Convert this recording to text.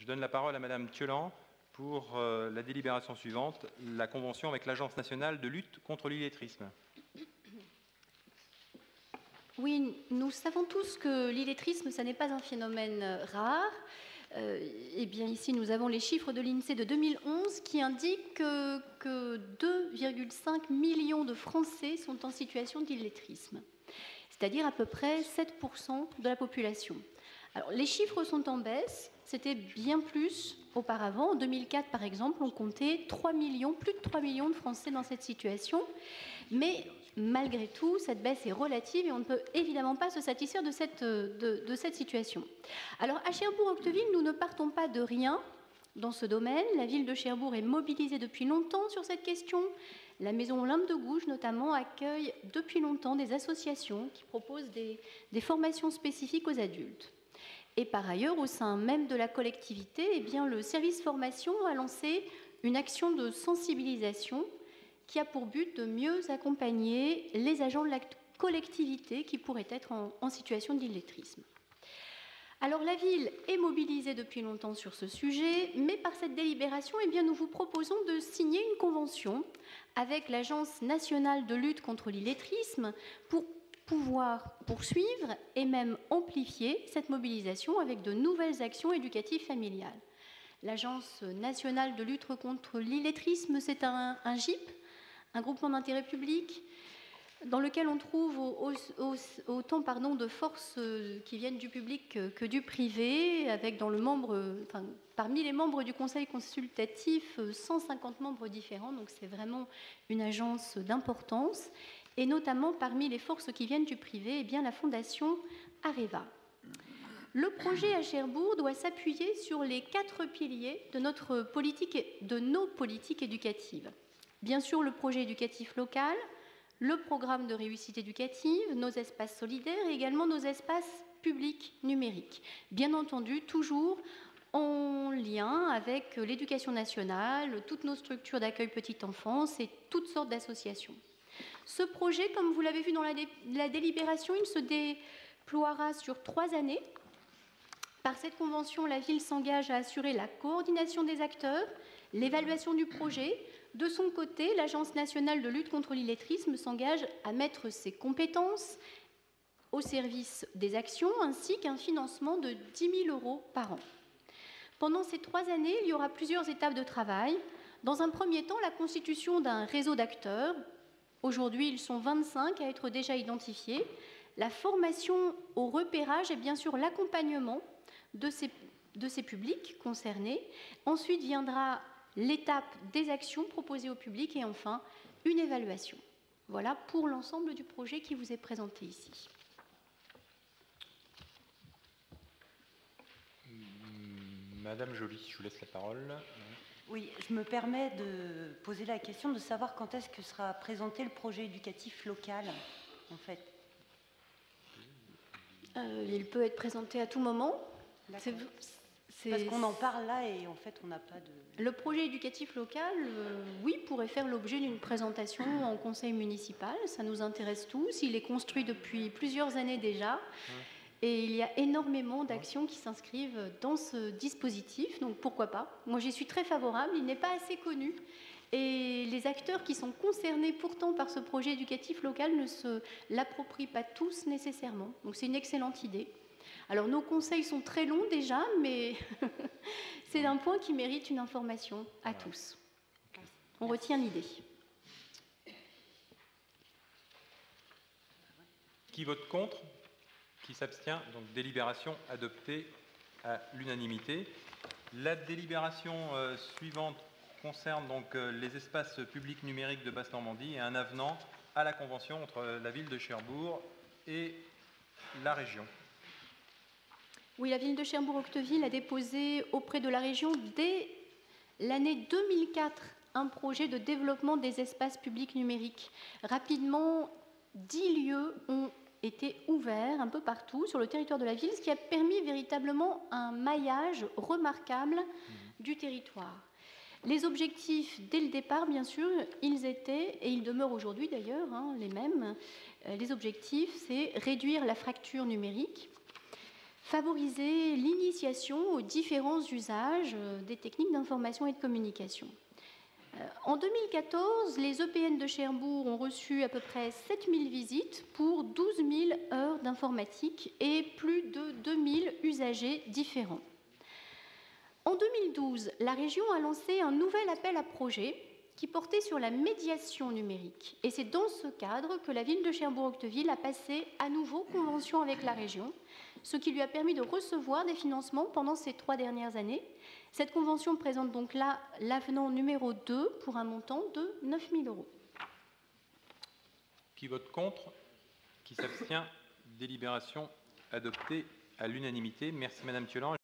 donne la parole à Madame Thiolan pour la délibération suivante, la convention avec l'Agence nationale de lutte contre l'illettrisme. Oui, nous savons tous que l'illettrisme, ça n'est pas un phénomène rare. Eh bien, ici, nous avons les chiffres de l'INSEE de 2011 qui indiquent que 2,5 millions de Français sont en situation d'illettrisme, c'est-à-dire à peu près 7% de la population. Alors, les chiffres sont en baisse, c'était bien plus auparavant. En 2004, par exemple, on comptait 3 millions, plus de 3 millions de Français dans cette situation. Mais malgré tout, cette baisse est relative et on ne peut évidemment pas se satisfaire de cette situation. Alors, à Cherbourg-Octeville, nous ne partons pas de rien dans ce domaine. La ville de Cherbourg est mobilisée depuis longtemps sur cette question. La maison Olympe de Gouges, notamment, accueille depuis longtemps des associations qui proposent des formations spécifiques aux adultes. Et par ailleurs, au sein même de la collectivité, eh bien, le service formation a lancé une action de sensibilisation qui a pour but de mieux accompagner les agents de la collectivité qui pourraient être en situation d'illettrisme. Alors la ville est mobilisée depuis longtemps sur ce sujet, mais par cette délibération, eh bien, nous vous proposons de signer une convention avec l'Agence nationale de lutte contre l'illettrisme pour pouvoir poursuivre et même amplifier cette mobilisation avec de nouvelles actions éducatives familiales. L'Agence nationale de lutte contre l'illettrisme, c'est un GIP, un groupement d'intérêt public, dans lequel on trouve autant de forces qui viennent du public que du privé, avec parmi les membres du conseil consultatif 150 membres différents, donc c'est vraiment une agence d'importance, et notamment parmi les forces qui viennent du privé, eh bien, la fondation Areva. Le projet à Cherbourg doit s'appuyer sur les 4 piliers de nos politiques éducatives. Bien sûr, le projet éducatif local, le programme de réussite éducative, nos espaces solidaires et également nos espaces publics numériques. Bien entendu, toujours en lien avec l'éducation nationale, toutes nos structures d'accueil petite enfance et toutes sortes d'associations. Ce projet, comme vous l'avez vu dans la délibération, il se déploiera sur 3 années. Par cette convention, la ville s'engage à assurer la coordination des acteurs, l'évaluation du projet. De son côté, l'Agence nationale de lutte contre l'illettrisme s'engage à mettre ses compétences au service des actions ainsi qu'un financement de 10 000 € par an. Pendant ces 3 années, il y aura plusieurs étapes de travail. Dans un premier temps, la constitution d'un réseau d'acteurs. Aujourd'hui, ils sont 25 à être déjà identifiés. La formation au repérage et bien sûr l'accompagnement de ces publics concernés. Ensuite viendra l'étape des actions proposées au public et enfin une évaluation. Voilà pour l'ensemble du projet qui vous est présenté ici. Madame Joly, je vous laisse la parole. Oui, je me permets de poser la question de savoir quand est-ce que sera présenté le projet éducatif local, en fait. Il peut être présenté à tout moment. Parce qu'on en parle là et en fait on n'a pas de... Le projet éducatif local, oui, pourrait faire l'objet d'une présentation en conseil municipal. Ça nous intéresse tous. Il est construit depuis plusieurs années déjà. Et il y a énormément d'actions qui s'inscrivent dans ce dispositif. Donc pourquoi pas? Moi j'y suis très favorable. Il n'est pas assez connu. Et les acteurs qui sont concernés pourtant par ce projet éducatif local ne se l'approprient pas tous nécessairement. Donc c'est une excellente idée. Alors nos conseils sont très longs déjà, mais c'est un point qui mérite une information à tous. On retient l'idée. Qui vote contre? Qui s'abstient? Donc délibération adoptée à l'unanimité. La délibération suivante concerne donc les espaces publics numériques de Basse-Normandie et un avenant à la convention entre la ville de Cherbourg et la région. Oui, la ville de Cherbourg-Octeville a déposé auprès de la région dès l'année 2004 un projet de développement des espaces publics numériques. Rapidement, 10 lieux ont été ouverts un peu partout sur le territoire de la ville, ce qui a permis véritablement un maillage remarquable du territoire. Les objectifs, dès le départ, bien sûr, ils étaient, et ils demeurent aujourd'hui d'ailleurs, les mêmes. Les objectifs, c'est réduire la fracture numérique, favoriser l'initiation aux différents usages des techniques d'information et de communication. En 2014, les EPN de Cherbourg ont reçu à peu près 7000 visites pour 12 000 heures d'informatique et plus de 2000 usagers différents. En 2012, la région a lancé un nouvel appel à projet qui portait sur la médiation numérique. Et c'est dans ce cadre que la ville de Cherbourg-Octeville a passé à nouveau convention avec la région, ce qui lui a permis de recevoir des financements pendant ces 3 dernières années. Cette convention présente donc là l'avenant numéro 2 pour un montant de 9 000 €. Qui vote contre? Qui s'abstient? Délibération adoptée à l'unanimité. Merci Madame Thioland.